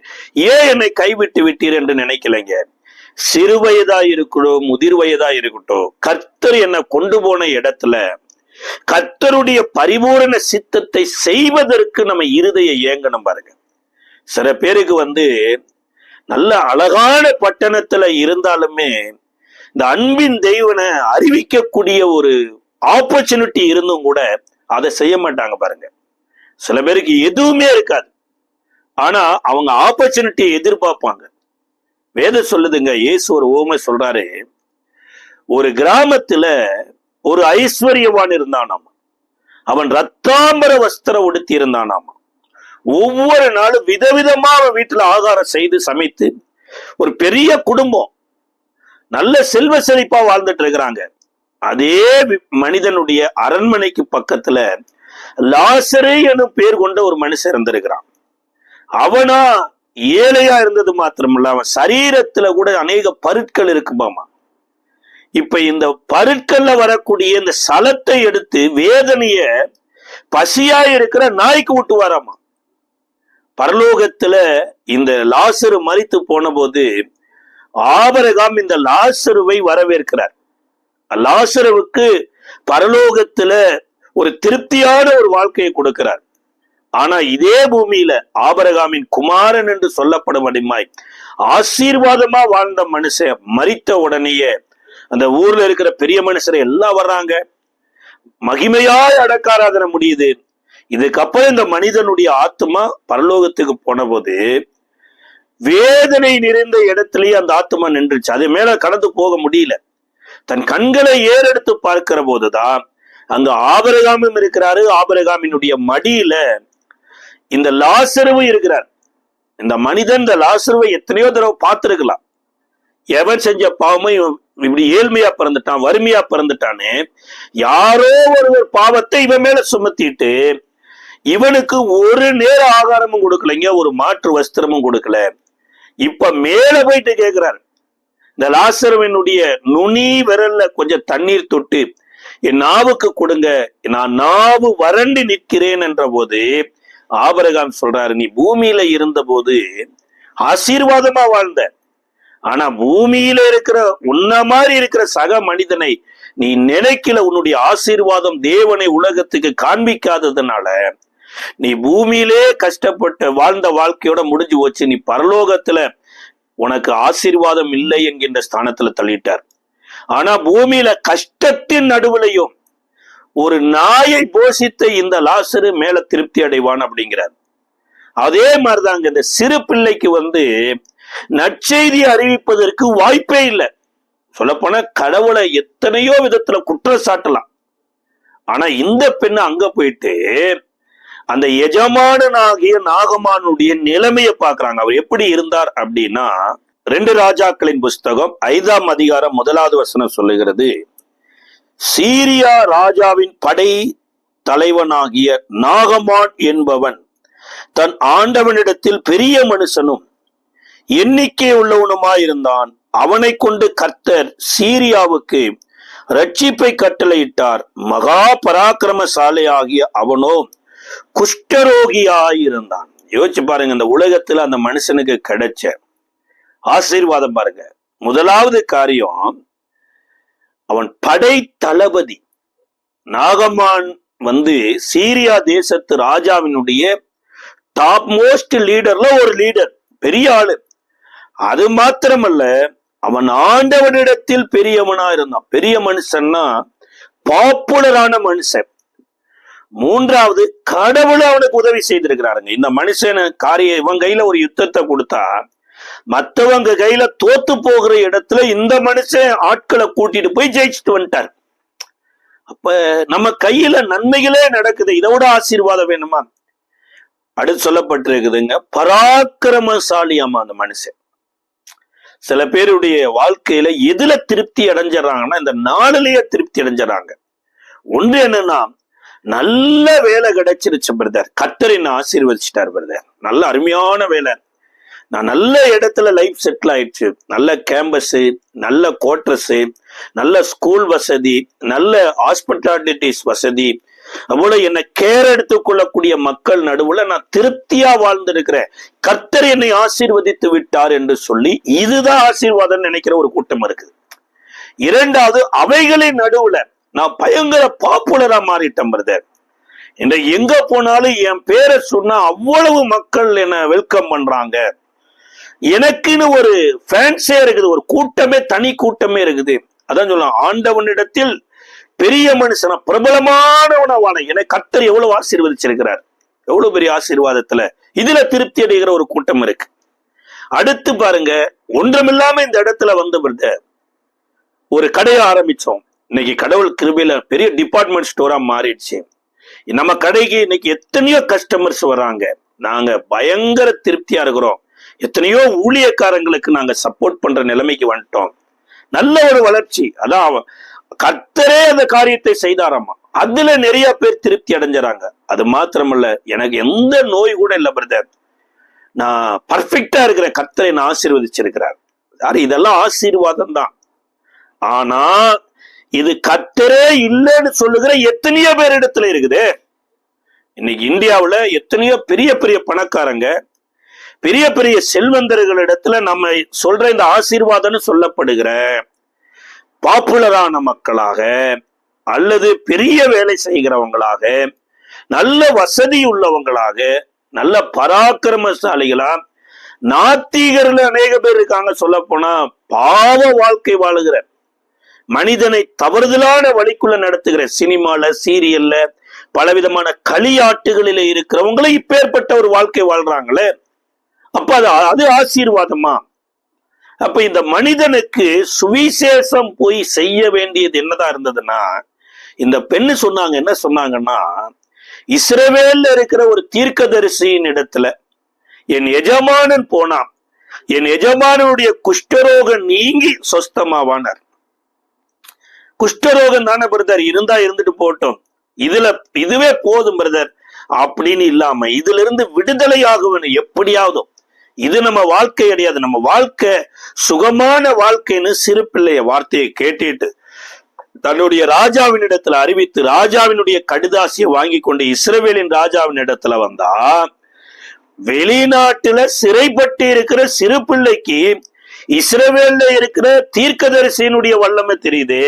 ஏன் என்னை கைவிட்டு விட்டீர் என்று நினைக்கலைங்க. சிறு வயதா இருக்கட்டும், முதிர் வயதா இருக்கட்டும், கர்த்தர் என்னை கொண்டு போன இடத்துல கர்த்தருடைய பரிபூரண சித்தத்தை செய்வதற்கு நம்ம இருதய ஏங்கணும் பாருங்க. சில பேருக்கு வந்து நல்ல அழகான பட்டணத்துல இருந்தாலுமே இந்த அன்பின் தெய்வனை அறிவிக்கக்கூடிய ஒரு ஆப்பர்ச்சுனிட்டி இருந்தும் கூட அதை செய்ய மாட்டாங்க பாருங்க. சில பேருக்கு எதுவுமே இருக்காது, ஆனா அவங்க ஆப்பர்ச்சுனிட்டியை எதிர்பார்ப்பாங்க. வேதம் சொல்லுதுங்க, இயேசு ஒரு உவமை சொல்றாரு. ஒரு கிராமத்துல ஒரு ஐஸ்வர்யவான் இருந்தானாமா. அவன் ரத்தாம்பர வஸ்திரம் உடுத்தி இருந்தானாமா. ஒவ்வொரு நாளும் விதவிதமா அவன் வீட்டுல ஆகாரம் செய்து சமைத்து ஒரு பெரிய குடும்பம் நல்ல செல்வ செழிப்பா வாழ்ந்துட்டு இருக்கிறாங்க. அதே மனிதனுடைய அரண்மனைக்கு பக்கத்துல லாசரு எனும் பேர் கொண்ட ஒரு மனுஷன் இருந்திருக்கிறான். அவனா ஏழையா இருந்தது மாத்திரமல்ல, அவன் சரீரத்துல கூட அநேக பருட்கள் இருக்குமாமா. இப்ப இந்த பருட்கள்ல வரக்கூடிய இந்த சலத்தை எடுத்து வேதனைய பசியா இருக்கிற நாய்க்கு விட்டுவாராமா. பரலோகத்துல இந்த லாசரு மரித்து போன போது ஆபிரகாம் இந்த லாசருவை வரவேற்கிறார். லாசருவுக்கு பரலோகத்துல ஒரு திருப்தியான ஒரு வாழ்க்கையை கொடுக்கிறார். ஆனா இதே பூமியில ஆபிரகாமின் குமாரன் என்று சொல்லப்படும்படிமாய் ஆசீர்வாதமா வாழ்ந்த மனுஷன் மரித்த உடனேயே அந்த ஊர்ல இருக்கிற பெரிய மனுஷரை எல்லாம் வர்றாங்க, மகிமையாய் அடக்காராதன முடியுது. இதுக்கப்புறம் இந்த மனிதனுடைய ஆத்மா பரலோகத்துக்கு போன போது வேதனை நிறைந்த இடத்திலேயே அந்த ஆத்மா நின்றுச்சு. அது மேல கடந்து போக முடியல. தன் கண்களை ஏறெடுத்து பார்க்கிற போதுதான் அங்க ஆபிரகாமும் இருக்கிறாரு. ஆபிரகாமினுடைய மடியில இந்த லாசருவும் இருக்கிறார். இந்த மனிதன் இந்த லாசருவை எத்தனையோ தடவை பார்த்திருக்கலாம். எவன் செஞ்ச பாவமும் இப்படி ஏழ்மையா பிறந்துட்டான், வறுமையா பிறந்துட்டானே, யாரோ ஒருவர் பாவத்தை இவன் மேல சுமத்திட்டு இவனுக்கு ஒரு நேர ஆகாரமும் கொடுக்கலைங்க, ஒரு மாற்று வஸ்திரமும் கொடுக்கல. இப்ப மேல போயிட்டு கேட்கிறார், இந்த லாசருவினுடைய நுனி விரல்ல கொஞ்சம் தண்ணீர் தொட்டு என் நாவுக்கு கொடுங்க, நான் நாவு வறண்டு நிற்கிறேன் என்ற போது ஆபிரகாம் சொல்றாரு, நீ பூமியில இருந்த போது ஆசீர்வாதமா வாழ்ந்த, ஆனா பூமியில இருக்கிற உன்ன மாதிரி இருக்கிற சக மனிதனை நீ நினைக்கல. உன்னுடைய ஆசீர்வாதம் தேவனை உலகத்துக்கு காண்பிக்காததுனால நீ பூமியிலே கஷ்டப்பட்டு வாழ்ந்த வாழ்க்கையோட முடிஞ்சு போச்சு. நீ பரலோகத்துல உனக்கு ஆசீர்வாதம் இல்லை என்கின்ற ஸ்தானத்துல தள்ளிட்டார். ஆனா பூமியில கஷ்டத்தின் நடுவுலையும் ஒரு நாயை போஷித்த இந்த லாசரு மேல திருப்தி அடைவான் அப்படிங்கிறார். அதே மாதிரிதாங்க இந்த சிறு பிள்ளைக்கு வந்து நற்செய்தி அறிவிப்பதற்கு வாய்ப்பே இல்லை. சொல்லப்போனா கடவுளை எத்தனையோ விதத்துல குற்றம் சாட்டலாம். ஆனா இந்த பெண்ணு அங்க போயிட்டு அந்த எஜமானனாகிய நாகமானுடைய நிலைமையை பார்க்கறாங்க. அவர் எப்படி இருந்தார் அப்படின்னா, 2 ராஜாக்களின் புஸ்தகம் 5ஆம் அதிகாரம் 1வது வசனம் சொல்லுகிறது, சீரியா ராஜாவின் படை தலைவனாகிய நாகமான் என்பவன் தன் ஆண்டவனிடத்தில் பெரிய மனுஷனும் எண்ணிக்கை உள்ளவனுமாயிருந்தான். அவனை கொண்டு கர்த்தர் சீரியாவுக்கு ரட்சிப்பை கட்டளையிட்டார். மகா பராக்கிரமசாலை ஆகிய அவனோ குஷ்டரோகியாயிருந்தான். யோசிச்சு பாருங்க, இந்த உலகத்துல அந்த மனுஷனுக்கு கிடைச்ச ஆசீர்வாதம் பாருங்க. முதலாவது காரியம், அவன் படை தளபதி. நாகமான் சீரியா தேசத்து ராஜாவினுடைய டாப் மோஸ்ட் லீடர்ல ஒரு லீடர், பெரிய ஆளு. அது மாத்திரமல்ல, அவன் ஆண்டவனிடத்தில் பெரியவனா இருந்தான். பெரிய மனுஷன்னா பாப்புலரான மனுஷன். மூன்றாவது, கடவுள் அவனுக்கு உதவி செய்திருக்கிறாருங்க. இந்த மனுஷன் காரியம், இவன் கையில ஒரு யுத்தத்தை கொடுத்தா மற்றவங்க கையில தோத்து போகிற இடத்துல இந்த மனுஷன் ஆட்களை கூட்டிட்டு போய் ஜெயிச்சுட்டு வந்துட்டார். அப்ப நம்ம கையில நன்மைகளே நடக்குது, இதோட ஆசீர்வாதம் வேணுமா? அடுத்து சொல்லப்பட்டிருக்குதுங்க, பராக்கிரமசாலியாமா அந்த மனுஷன். சில பேருடைய வாழ்க்கையில எதுல திருப்தி அடைஞ்சிடறாங்கன்னா, இந்த நாளிலேயே திருப்தி அடைஞ்சிடறாங்க. ஒன்று என்னன்னா, நல்ல வேலை கிடைச்சிருச்சு பிரதர், கர்த்தர் என்ன ஆசீர்வதிச்சிட்டார் பிரதர், நல்ல அருமையான வேலை, நான் நல்ல இடத்துல லைஃப் செட்டில் ஆயிடுச்சு, நல்ல கேம்பஸ், நல்ல குவார்டர்ஸ், நல்ல ஸ்கூல் வசதி, நல்ல ஹாஸ்பிட்டாலிட்டிஸ் வசதி, அதுபோல என்னை கேர் எடுத்துக் கொள்ளக்கூடிய மக்கள் நடுவுல நான் திருப்தியா வாழ்ந்திருக்கிறேன், கர்த்தர் என்னை ஆசீர்வதித்து விட்டார் என்று சொல்லி இதுதான் ஆசீர்வாதம் நினைக்கிற ஒரு கூட்டம் இருக்குது. இரண்டாவது, அவைகளின் நடுவுல நான் பயங்கர பாப்புலரா மாறிட்டேன் பிரதர், இன்றைக்கு எங்க போனாலும் என் பேரை சொன்னா அவ்வளவு மக்கள் என்ன வெல்கம் பண்றாங்க, எனக்குன்னு ஒரு ஃபேன்ஸே இருக்குது, ஒரு கூட்டமே, தனி கூட்டமே இருக்குது. அதான் சொல்லலாம், ஆண்டவனிடத்தில் பெரிய மனுஷனா பிரபலமானவனவான என்னை கர்த்தர் எவ்வளவு ஆசீர்வதிச்சிருக்கிறார், எவ்வளவு பெரிய ஆசீர்வாதத்துல இதுல திருப்தி அடைகிற ஒரு கூட்டம் இருக்கு. அடுத்து பாருங்க, ஒன்றுமில்லாம இந்த இடத்துல பிரதர் ஒரு கடையை ஆரம்பிச்சோம். இன்னைக்கு கடவுள் கிருபையில பெரிய டிபார்ட்மெண்ட் ஸ்டோரா மாறிடுச்சு. நம்ம கடைக்கு இன்னைக்கு எத்தனையோ கஸ்டமர்ஸ் வராங்க, நாங்க பயங்கர திருப்தியா இருக்கிறோம். எத்தனையோ ஊழியக்காரங்களுக்கு நாங்க சப்போர்ட் பண்ற நிலைமைக்கு வந்துட்டோம். நல்ல ஒரு வளர்ச்சி. அதான் கர்த்தரே அந்த காரியத்தை செய்தாராமா, அதுல நிறைய பேர் திருப்தி அடைஞ்சாங்க. அது மாத்திரமல்ல, எனக்கு எந்த நோய் கூட இல்லை பிரதர், நான் பர்ஃபெக்டா இருக்கிற, கர்த்தரை நான் ஆசீர்வதிச்சிருக்கிறார். இதெல்லாம் ஆசீர்வாதம் தான். ஆனா இது கர்த்தரே இல்லைன்னு சொல்லுகிற எத்தனையோ பேர் இடத்துல இருக்குது. இன்னைக்கு இந்தியாவுல எத்தனையோ பெரிய பெரிய பணக்காரங்க, பெரிய பெரிய செல்வந்தர்கள் இடத்துல நம்ம சொல்ற இந்த ஆசீர்வாதம்னு சொல்லப்படுகிற பாப்புலரான மக்களாக அல்லது பெரிய வேலை செய்கிறவங்களாக, நல்ல வசதி உள்ளவங்களாக, நல்ல பராக்கிரமசாலிகளா, நாத்திகர்கள் அநேக பேர் இருக்காங்க. சொல்ல போனா பாவ வாழ்க்கை வாழுகிற, மனிதனை தவறுதலான வழிக்குள்ள நடத்துகிற, சினிமால, சீரியல்ல, பலவிதமான களியாட்டுகளில இருக்கிறவங்களை இப்பேற்பட்ட ஒரு வாழ்க்கை வாழ்றாங்களே, அப்ப அது ஆசீர்வாதமா? அப்ப இந்த மனிதனுக்கு சுவிசேஷம் போய் செய்ய வேண்டியது என்னதான் இருந்ததுன்னா, இந்த பெண்ணு சொன்னாங்க, என்ன சொன்னாங்கன்னா, இஸ்ரவேல்ல இருக்கிற ஒரு தீர்க்கதரிசியின் இடத்துல என் எஜமானன் போனான், என் எஜமானுடைய குஷ்டரோகம் நீங்கி சொஸ்தமாவானார். குஷ்டரோகம் தானே பிரதர், இருந்தா இருந்துட்டு போட்டோம், இதுவே போதும் பிரதர் அப்படின்னு இல்லாம இதுல இருந்து விடுதலை ஆகுவேன் எப்படியாவது. இது நம்ம வாழ்க்கை கிடையாது. நம்ம வாழ்க்கை சுகமான வாழ்க்கைன்னு சிறு பிள்ளைய வார்த்தையை கேட்டுட்டு தன்னுடைய ராஜாவின் இடத்துல அறிவித்து ராஜாவினுடைய கடிதாசியை வாங்கி கொண்டு இஸ்ரவேலின் ராஜாவின் இடத்துல வந்தா, வெளிநாட்டுல சிறைப்பட்டு இருக்கிற சிறு பிள்ளைக்கு இஸ்ரவேல்ல இருக்கிற தீர்க்கதரிசியினுடைய வல்லமை தெரியுது.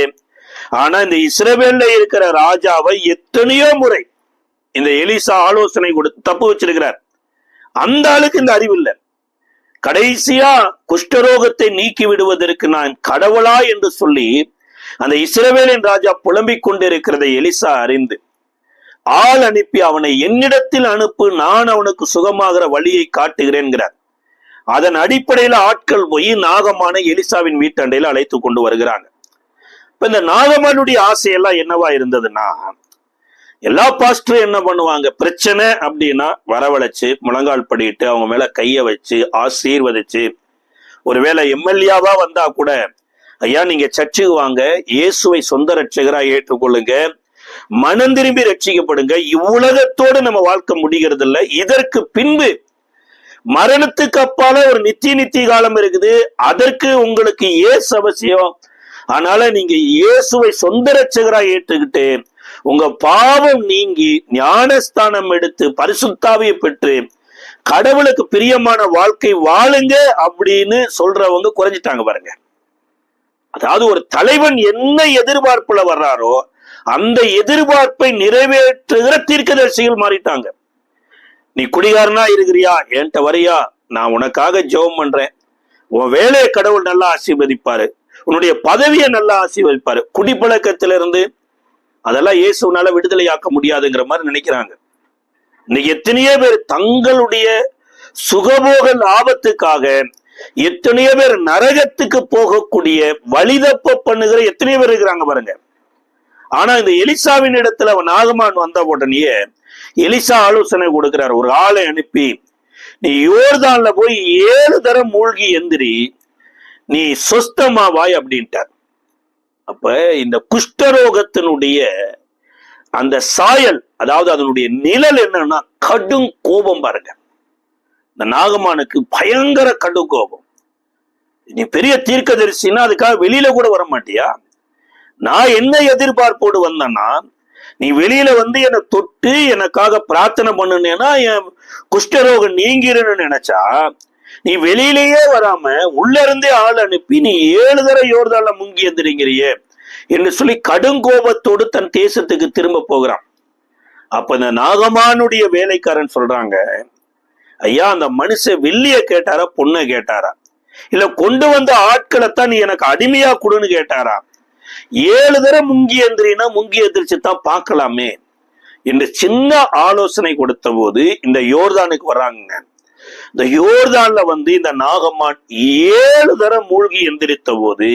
ஆனா இந்த இஸ்ரவேல்ல இருக்கிற ராஜாவை எத்தனையோ முறை இந்த எலிசா ஆலோசனை கொடுத்து தப்பு வச்சிருக்கிறார். அந்த ஆளுக்கு இந்த அறிவு இல்லை. கடைசியா குஷ்டரோகத்தை நீக்கி விடுவதற்கு நான் கடவுளா என்று சொல்லி அந்த இஸ்ரவேலின் ராஜா புலம்பிக் கொண்டிருக்கிறதை எலிசா அறிந்து ஆள் அனுப்பி அவனை என்னிடத்தில் அனுப்பு, நான் அவனுக்கு சுகமாகிற வழியை காட்டுகிறேன்கிறார். அதன் அடிப்படையில ஆட்கள் போய் நாகமான எலிசாவின் வீட்டண்டையில அழைத்து கொண்டு வருகிறாங்க. இப்ப இந்த நாகமானுடைய ஆசையெல்லாம் என்னவா இருந்ததுன்னா, எல்லா பாஸ்டரும் என்ன பண்ணுவாங்க, பிரச்சனை அப்படின்னா வரவழைச்சு முழங்கால் படிட்டு அவங்க மேல கைய வச்சு ஆசீர்வதிச்சு, ஒருவேளை எம்எல்ஏவா வந்தா கூட, ஐயா நீங்க சர்ச்சுக்கு வாங்க, இயேசுவை சொந்த ரட்சகரா ஏற்றுக்கொள்ளுங்க, மனம் திரும்பி ரட்சிக்கப்படுங்க, இவ்வுலகத்தோடு நம்ம வாழ்க்கை முடிகிறது இல்லை, இதற்கு பின்பு மரணத்துக்கு அப்பால ஒரு நித்திய காலம் இருக்குது, அதற்கு உங்களுக்கு இயேசு அவசியம். அதனால நீங்க இயேசுவை சொந்த ரட்சகராய் ஏற்றுக்கிட்டு உங்க பாவம் நீங்கி ஞானஸ்தானம் எடுத்து பரிசுத்தாவியை பெற்று கடவுளுக்கு பிரியமான வாழ்க்கை வாழுங்க அப்படின்னு சொல்றவங்க குறைஞ்சிட்டாங்க பாருங்க. அதாவது ஒரு தலைவன் என்ன எதிர்பார்ப்புல வர்றாரோ அந்த எதிர்பார்ப்பை நிறைவேற்றுகிற தீர்க்கதரிசிகள் மாறிட்டாங்க. நீ குடிகாரனா இருக்கிறியா, என்கிட்ட வரியா, நான் உனக்காக ஜெபம் பண்றேன், உன் வேலையை கடவுள் நல்லா ஆசீர்வதிப்பாரு, உன்னுடைய பதவியை நல்லா ஆசீர்வதிப்பாரு. குடிப்பழக்கத்திலிருந்து அதெல்லாம் இயேசுனால விடுதலையாக்க முடியாதுங்கிற மாதிரி நினைக்கிறாங்க. இன்னைக்கு எத்தனையோ பேர் தங்களுடைய சுகபோக லாபத்துக்காக எத்தனையோ பேர் நரகத்துக்கு போகக்கூடிய வழிதப்ப பண்ணுகிற எத்தனையோ பேர் இருக்கிறாங்க பாருங்க. ஆனா இந்த எலிசாவின் இடத்துல நாகமான் வந்த உடனேயே எலிசா ஆலோசனை கொடுக்கிறார். ஒரு ஆளை அனுப்பி, நீ யோர்தான்ல போய் 7 தரம் மூழ்கி எந்திரி, நீ சொஸ்தமாவாய் அப்படின்ட்டார். அப்ப இந்த குஷ்டரோகத்தினுடைய அந்த சாயல், அதாவது அதனுடைய நிழல் என்னன்னா கடும் கோபம் பாருங்க. இந்த நாகமானுக்கு பயங்கர கடும் கோபம். நீ பெரிய தீர்க்கதரிசினா அதுக்காக வெளியில கூட வர மாட்டியா? நான் என்ன எதிர்பார்ப்போடு வந்தேன்னா, நீ வெளியில வந்து என்னை தொட்டு எனக்காக பிரார்த்தனை பண்ணுனேன்னா என் குஷ்டரோகம் நீங்கிருன்னு நினைச்சா, நீ வெளியிலேயே வராம உள்ள இருந்தே ஆள் அனுப்பி நீ 7 தடவை யோர்தான்ல முங்கி எந்திரிங்கிறியே என்று சொல்லி கடுங்கோபத்தோடு தன் தேசத்துக்கு திரும்ப போகிறான். அப்ப இந்த நாகமானுடைய வேலைக்காரன் சொல்றாங்க, ஐயா அந்த மனுஷன் வெள்ளிய கேட்டாரா பொண்ணை கேட்டாரா, இல்ல கொண்டு வந்த ஆட்களைத்தான் நீ எனக்கு அடிமையா கொடுன்னு கேட்டாரா? 7 தடவை முங்கி எந்திரினா முங்கி எந்திரிச்சு தான் பார்க்கலாமே என்று சின்ன ஆலோசனை கொடுத்த போது இந்த யோர்தானுக்கு வர்றாங்க. இந்த யோர்தான்ல வந்து இந்த நாகமான் 7 தடவை மூழ்கி எந்திரித்த போது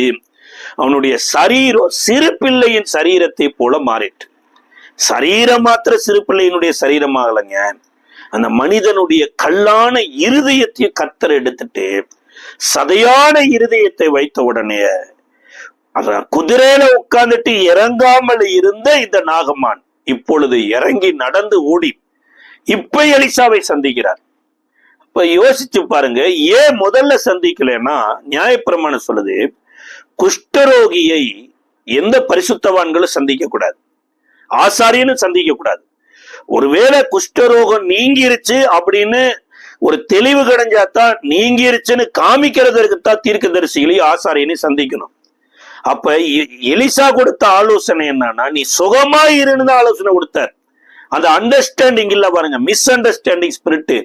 அவனுடைய சரீரம் சிறு பிள்ளையின் சரீரத்தை போல மாறிட்டு. சரீரம் மாத்திர சிறு பிள்ளையினுடைய சரீரமாகலைங்க, அந்த மனிதனுடைய கல்லான இருதயத்தையும் கர்த்தர் எடுத்துட்டு சதையான இருதயத்தை வைத்த உடனே குதிரையில உட்கார்ந்துட்டு இறங்காமல் இருந்த இந்த நாகமான் இப்பொழுது இறங்கி நடந்து ஓடி இப்ப எலிசாவை சந்திக்கிறார். இப்ப யோசிச்சு பாருங்க, ஏன் முதல்ல சந்திக்கலன்னா, நியாயப்பிரமாணம் சொல்லுது குஷ்டரோகியை எந்த பரிசுத்தவான்களும் சந்திக்க கூடாது, ஆசாரியனும் சந்திக்க கூடாது. ஒருவேளை குஷ்டரோகம் நீங்கிருச்சு அப்படின்னு ஒரு தெளிவு கிடைஞ்சாதான், நீங்கிருச்சுன்னு காமிக்கிறதுக்குத்தான் தீர்க்கதரிசிகளையும் ஆசாரியனையும் சந்திக்கணும். அப்ப எலிசா கொடுத்த ஆலோசனை என்னன்னா, நீ சுகமா இருந்த ஆலோசனை கொடுத்தார். அந்த அண்டர்ஸ்டாண்டிங் இல்ல பாருங்க, மிஸ் அண்டர்ஸ்டாண்டிங் ஸ்பிரிட்.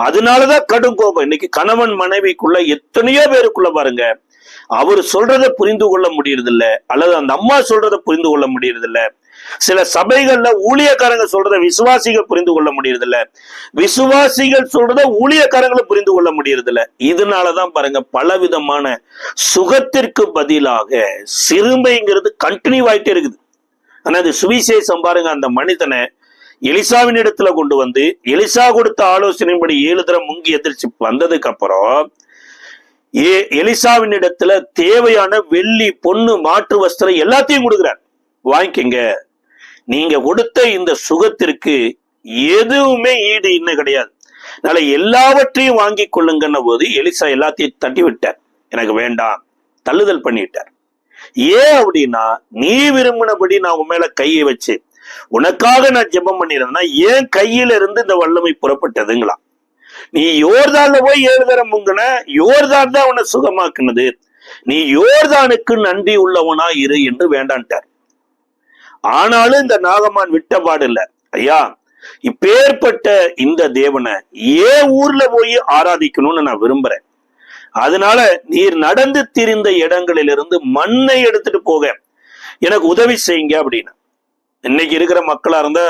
அதனாலதான் கடும் கோபம். இன்னைக்கு கணவன் மனைவிக்குள்ள எத்தனையோ பேருக்குள்ள பாருங்க, அவர் சொல்றதை புரிந்து கொள்ள முடியறது இல்ல, அல்லது அந்த அம்மா சொல்றதை புரிந்து கொள்ள முடியறது இல்ல. சில சபைகள்ல ஊழியக்காரங்க சொல்றதை விசுவாசிகள் புரிந்து கொள்ள முடியறது இல்ல, விசுவாசிகள் சொல்றதை ஊழியக்காரங்களை புரிந்து கொள்ள முடியறது இல்ல. இதனாலதான் பாருங்க பலவிதமான சுகத்திற்கு பதிலாக சிறுமைங்கிறது கண்டினியூ ஆயிட்டே இருக்குது. ஆனா அது சுவிசேஷம் பாருங்க, அந்த மனிதனை எலிசாவின் இடத்துல கொண்டு வந்து எலிசா கொடுத்த ஆலோசனைப்படி 7 தடவை முங்கி எதிர்ச்சி வந்ததுக்கு அப்புறம் எலிசாவின் இடத்துல தேவையான வெள்ளி பொண்ணு மாற்று வஸ்திரம் எல்லாத்தையும் கொடுக்குறார். வாங்கிக்கங்க, நீங்க கொடுத்த இந்த சுகத்திற்கு எதுவுமே ஈடு இன்னும் கிடையாது, அதனால எல்லாவற்றையும் வாங்கி கொள்ளுங்கன்ன போது எலிசா எல்லாத்தையும் தட்டி விட்டார், எனக்கு வேண்டாம், தள்ளுதல் பண்ணிட்டார். ஏன் அப்படின்னா, நீ விரும்பினபடி நான் உன் மேல கையை வச்சு உனக்காக நான் ஜெபம் பண்ணிருந்தேன்னா ஏன் கையில இருந்து இந்த வல்லமை புறப்பட்டதுங்களா? நீ யோர்தான்ல போய் 7 தடவை முங்கின, யோர்தான் தான் உன்னை சுகமாக்குனது, நீ யோர்தானுக்கு நன்றி உள்ளவனா இரு என்று வேண்டான்ட்டார். ஆனாலும் இந்த நாகமான் விட்டபாடு இல்ல, ஐயா இப்பேற்பட்ட இந்த தேவனை ஏன் ஊர்ல போய் ஆராதிக்கணும்னு நான் விரும்புறேன், அதனால நீர் நடந்து திரிந்த இடங்களிலிருந்து மண்ணை எடுத்துட்டு போக எனக்கு உதவி செய்யுங்க அப்படின்னு. இன்னைக்கு இருக்கிற மக்களா இருந்தா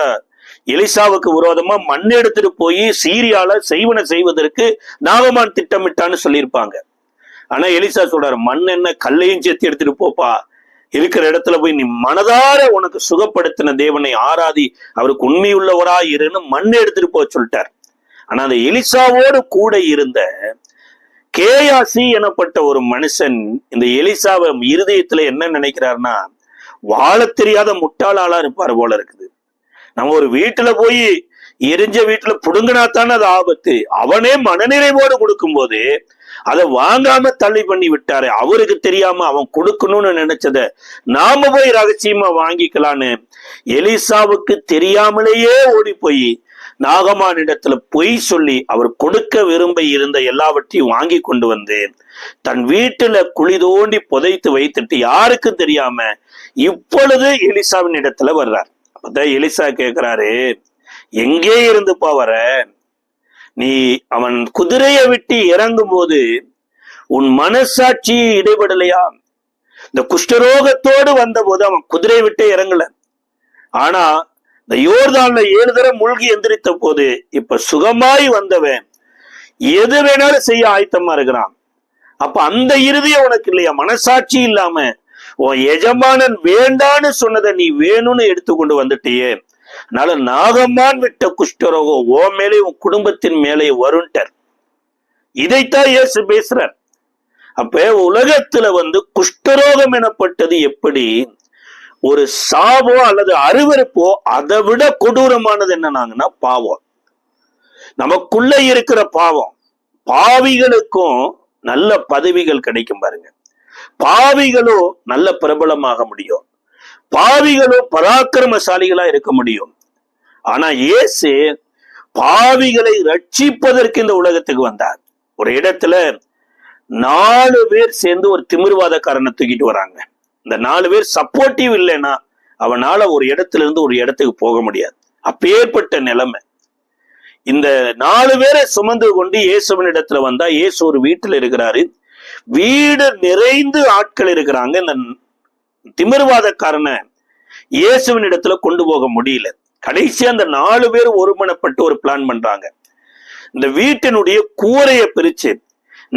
எலிசாவுக்கு விரோதமா மண் எடுத்துட்டு போய் சீரியால செய்வன செய்வதற்கு நாகமான் திட்டமிட்டான்னு சொல்லியிருப்பாங்க. ஆனா எலிசா சொல்றாரு, மண் என்ன, கல்லையும் சேர்த்து எடுத்துட்டு போப்பா, இருக்கிற இடத்துல போய் நீ மனதார உனக்கு சுகப்படுத்தின தேவனை ஆராதி, அவருக்கு உண்மையுள்ளவராய் இருன்னு மண் எடுத்துட்டு போக சொல்லிட்டார். ஆனா அந்த எலிசாவோடு கூட இருந்த கேயாசி எனப்பட்ட ஒரு மனுஷன் இந்த எலிசாவை இருதயத்துல என்ன நினைக்கிறாருன்னா, வாழ தெரியாத முட்டாளாளா இருப்பாரு போல இருக்குது. நம்ம ஒரு வீட்டுல போய் எரிஞ்ச வீட்டுல புடுங்கினாத்தானே அது ஆபத்து. அவனே மனநிறைவோடு கொடுக்கும் போது அதை வாங்காம தள்ளி பண்ணி விட்டாரு. அவருக்கு தெரியாம அவன் கொடுக்கணும்னு நினைச்சத நாம போய் ரகசியமா வாங்கிக்கலான்னு எலிசாவுக்கு தெரியாமலேயே ஓடி போய் நாகமானிடத்துல பொய் சொல்லி அவர் கொடுக்க விரும்ப இருந்த எல்லாவற்றையும் வாங்கி கொண்டு வந்து தன் வீட்டுல குழி தோண்டி புதைத்து வைத்துட்டு யாருக்கும் தெரியாம இப்பொழுது எலிசாவின் இடத்துல வர்றார். அப்பதான் எலிசா கேட்கிறாரு, எங்கே இருந்துப்பா வர? நீ அவன் குதிரையை விட்டு இறங்கும் போது உன் மனசாட்சி இடைபடலையா? இந்த குஷ்டரோகத்தோடு வந்த போது அவன் குதிரையை விட்டு இறங்கல. ஆனா இந்த யோர்தான்ல 7 தடவை மூழ்கி எந்திரித்த போது இப்ப சுகமாய் வந்தவன் எது வேணாலும் செய்ய ஆயத்தமா இருக்கிறான். அப்ப அந்த இறுதியம் உனக்கு இல்லையா? மனசாட்சி இல்லாம உன் எஜமானன் வேண்டான்னு சொன்னதை நீ வேணும்னு எடுத்துக்கொண்டு வந்துட்டியே. அதனால நாகமான் விட்ட குஷ்டரோகம் ஓ மேலே உன் குடும்பத்தின் மேலே வருண்டார். இதைத்தான் இயேசு பேசுறார். அப்ப உலகத்துல குஷ்டரோகம் எனப்பட்டது எப்படி ஒரு சாவோ அல்லது அருவருப்போ, அதை விட கொடூரமானது என்னன்னாங்கன்னா பாவம். நமக்குள்ள இருக்கிற பாவம். பாவிகளுக்கும் நல்ல பதவிகள் கிடைக்கும் பாருங்க. பாவிகளோ நல்ல பிரபலமாக முடியும். பாவிகளோ பராக்கிரமசாலிகளா இருக்க முடியும். ஆனா இயேசு பாவிகளை ரட்சிப்பதற்கு இந்த உலகத்துக்கு வந்தார். ஒரு இடத்துல 4 பேர் சேர்ந்து ஒரு திமிர்வாதக்காரனை தூக்கிட்டு வராங்க. இந்த 4 பேர் சப்போர்ட்டிவ் இல்லைன்னா அவனால ஒரு இடத்துல இருந்து ஒரு இடத்துக்கு போக முடியாது. அப்பேற்பட்ட நிலைமை. இந்த 4 பேரை சுமந்து கொண்டு இயேசுவின் இடத்துல வந்தா, இயேசு ஒரு வீட்டுல இருக்கிறாரு. வீடு நிறைந்து ஆட்கள் இருக்கிறாங்க. இந்த திமிர்வாதக்காரனை இயேசுவின் இடத்துல கொண்டு போக முடியல. கடைசியா அந்த 4 பேர் ஒருமனப்பட்டு ஒரு பிளான் பண்றாங்க. இந்த வீட்டினுடைய கூரையை பிரிச்சு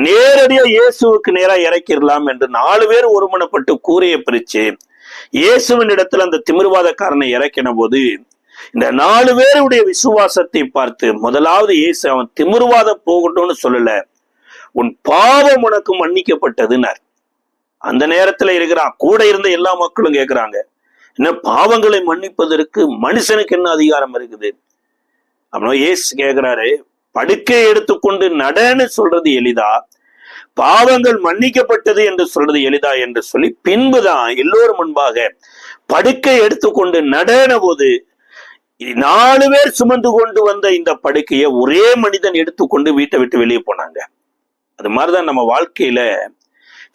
நேரடியா இயேசுவுக்கு நேரா இறக்கிடலாம் என்று 4 பேர் ஒருமனப்பட்டு கூரையை பிரிச்சு இயேசுவின் இடத்துல அந்த திமிர்வாதக்காரனை இறக்கின போது இந்த 4 பேருடைய விசுவாசத்தை பார்த்து முதலாவது இயேசு அவன் திமிர்வாதம் போகட்டும்னு சொல்லல, உன் பாவம் உனக்கு மன்னிக்கப்பட்டதுன்னார். அந்த நேரத்துல இருக்கிறான் கூட இருந்த எல்லா மக்களும் கேட்கிறாங்க, என்ன பாவங்களை மன்னிப்பதற்கு மனுஷனுக்கு என்ன அதிகாரம் இருக்குது? அப்படின்னா இயேசு கேட்கிறாரு, படுக்கை எடுத்துக்கொண்டு நடன்னு சொல்றது எளிதா, பாவங்கள் மன்னிக்கப்பட்டது என்று சொல்றது எளிதா என்று சொல்லி பின்புதான் எல்லோரும் முன்பாக படுக்கை எடுத்துக்கொண்டு நடன போது 4 பேர் சுமந்து கொண்டு வந்த இந்த படுக்கையை ஒரே மனிதன் எடுத்துக்கொண்டு வீட்டை விட்டு வெளியே போனாங்க. அது மாதிரிதான் நம்ம வாழ்க்கையில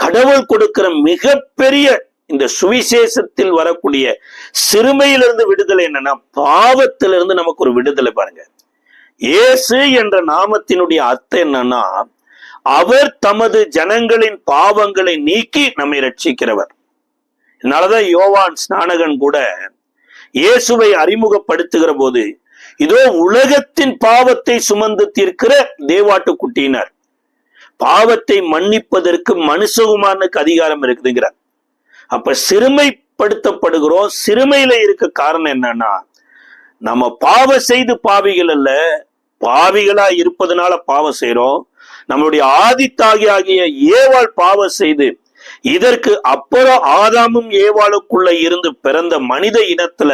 கடவுள் கொடுக்கிற மிகப்பெரிய இந்த சுவிசேஷத்தில் வரக்கூடிய சிறுமையிலிருந்து விடுதலை என்னன்னா, பாவத்திலிருந்து நமக்கு ஒரு விடுதலை. பாருங்க, இயேசு என்ற நாமத்தினுடைய அர்த்தம் என்னன்னா, அவர் தமது ஜனங்களின் பாவங்களை நீக்கி நம்மை ரட்சிக்கிறவர். அதனாலதான் யோவான் ஸ்நானகன் கூட இயேசுவை அறிமுகப்படுத்துகிற போது, இதோ உலகத்தின் பாவத்தை சுமந்து தீர்க்கிற தேவாட்டுக்குட்டியினர், பாவத்தை மன்னிப்பதற்கு மனுஷகுமாரனுக்கு அதிகாரம் இருக்குதுங்கிறார். அப்ப சிறுமைப்படுத்தப்படுகிறோம். சிறுமையில இருக்க காரணம் என்னன்னா, நம்ம பாவம் செய்து பாவிகள் அல்ல, பாவிகளா இருப்பதனால பாவம் செய்யறோம். நம்மளுடைய ஆதித்தாகிய ஏவாள் பாவம் செய்து, இதற்கு அப்புறம் ஆதாமும் ஏவாளுக்குள்ள இருந்து பிறந்த மனித இனத்துல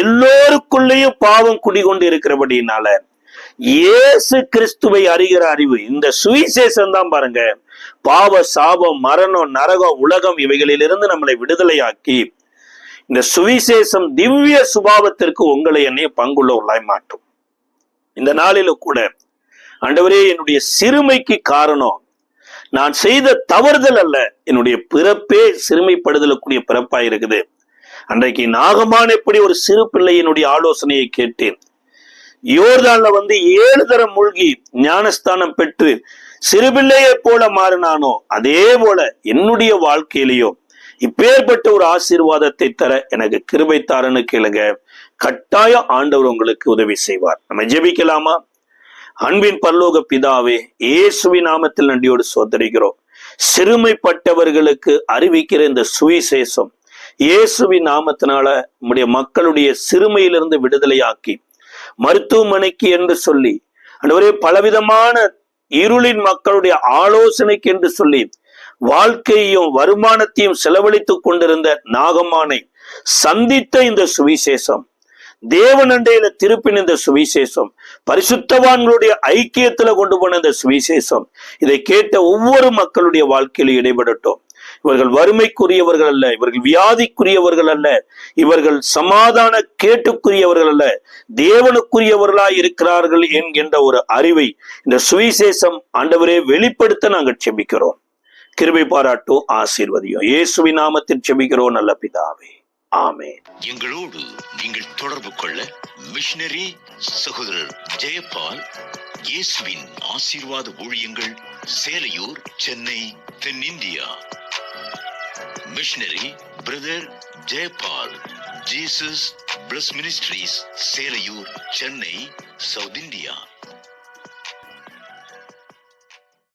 எல்லோருக்குள்ளேயும் பாவம் குடிகொண்டு இருக்கிறபடினால இயேசு கிறிஸ்துவை அறிகிற அறிவு, இந்த சுவிசேஷம் தான் பாருங்க, பாவ சாபம் மரணம் நரகம் உலகம் இவைகளிலிருந்து நம்மளை விடுதலையாக்கி இந்த சுவிசேஷம் திவ்ய சுபாவத்திற்கு உங்களை என்னைய பங்குள்ளவர்களாய் மாட்டும். இந்த நாளில கூட ஆண்டவரே, என்னுடைய சிறுமைக்கு காரணம் நான் செய்த தவறுதல் அல்ல, என்னுடைய பிறப்பே சிறுமைப்படுதலுக்குரிய பிறப்பா இருக்குது. அன்றைக்கு நாகமான் எப்படி ஒரு சிறு பிள்ளையினுடைய ஆலோசனையை கேட்டேன், யோர்தான்ல 7 தரம் மூழ்கி ஞானஸ்தானம் பெற்று சிறுபிள்ளையை போல மாறினானோ, அதே போல என்னுடைய வாழ்க்கையிலேயோ இப்பேற்பட்ட ஒரு ஆசீர்வாதத்தை தர எனக்கு கிருபை தாரன்னு கேளுங்க. கட்டாய ஆண்டவர் உங்களுக்கு உதவி செய்வார். நம்ம ஜெபிக்கலாமா? அன்பின் பரலோக பிதாவே, இயேசுவின் நாமத்தில் நன்றியோடு சோதரிக்கிறோம். சிறுமைப்பட்டவர்களுக்கு அறிவிக்கிற இந்த சுவிசேஷம் இயேசுவின் நாமத்தினால நம்முடைய மக்களுடைய சிறுமையிலிருந்து விடுதலையாக்கி மருத்துவமனைக்கு என்று சொல்லி ஆண்டவரே பலவிதமான இருளின் மக்களுடைய ஆலோசனைக்கு என்று சொல்லி வாழ்க்கையையும் வருமானத்தையும் செலவழித்துக் கொண்டிருந்த நாகம்மானை சந்தித்த இந்த சுவிசேஷம், தேவனண்டையில திருப்பின இந்த சுவிசேஷம், பரிசுத்தவான்களுடைய ஐக்கியத்துல கொண்டு போன இந்த சுவிசேஷம், இதை கேட்ட ஒவ்வொரு மக்களுடைய வாழ்க்கையில இடைபடட்டும். இவர்கள் வறுமைக்குரியவர்கள் அல்ல, இவர்கள் வியாதிக்குரியவர்கள் அல்ல, இவர்கள் சமாதான கேட்டுக்குரியவர்கள் அல்ல, தேவனுக்குரியவர்களாய் இருக்கிறார்கள் என்கின்ற ஒரு அறிவை இந்த சுவிசேஷம் ஆண்டவரே வெளிப்படுத்த நாங்கள் செபிக்கிறோம். கிருபை பாராட்டும், ஆசீர்வதியும். இயேசுவின் நாமத்தில் செபிக்கிறோம் நல்ல பிதாவே, ஆமென். எங்களோடு நீங்கள் தொடர்பு கொள்ள மிஷனரி சகோதரர் ஜெயபால், இயேசுவின் ஆசீர்வாத ஊழியங்கள், சேலையூர், சென்னை, தென்னிந்தியா. Missionary brother Jayapal, Jesus plus ministries, Selaiyur, Chennai, south India.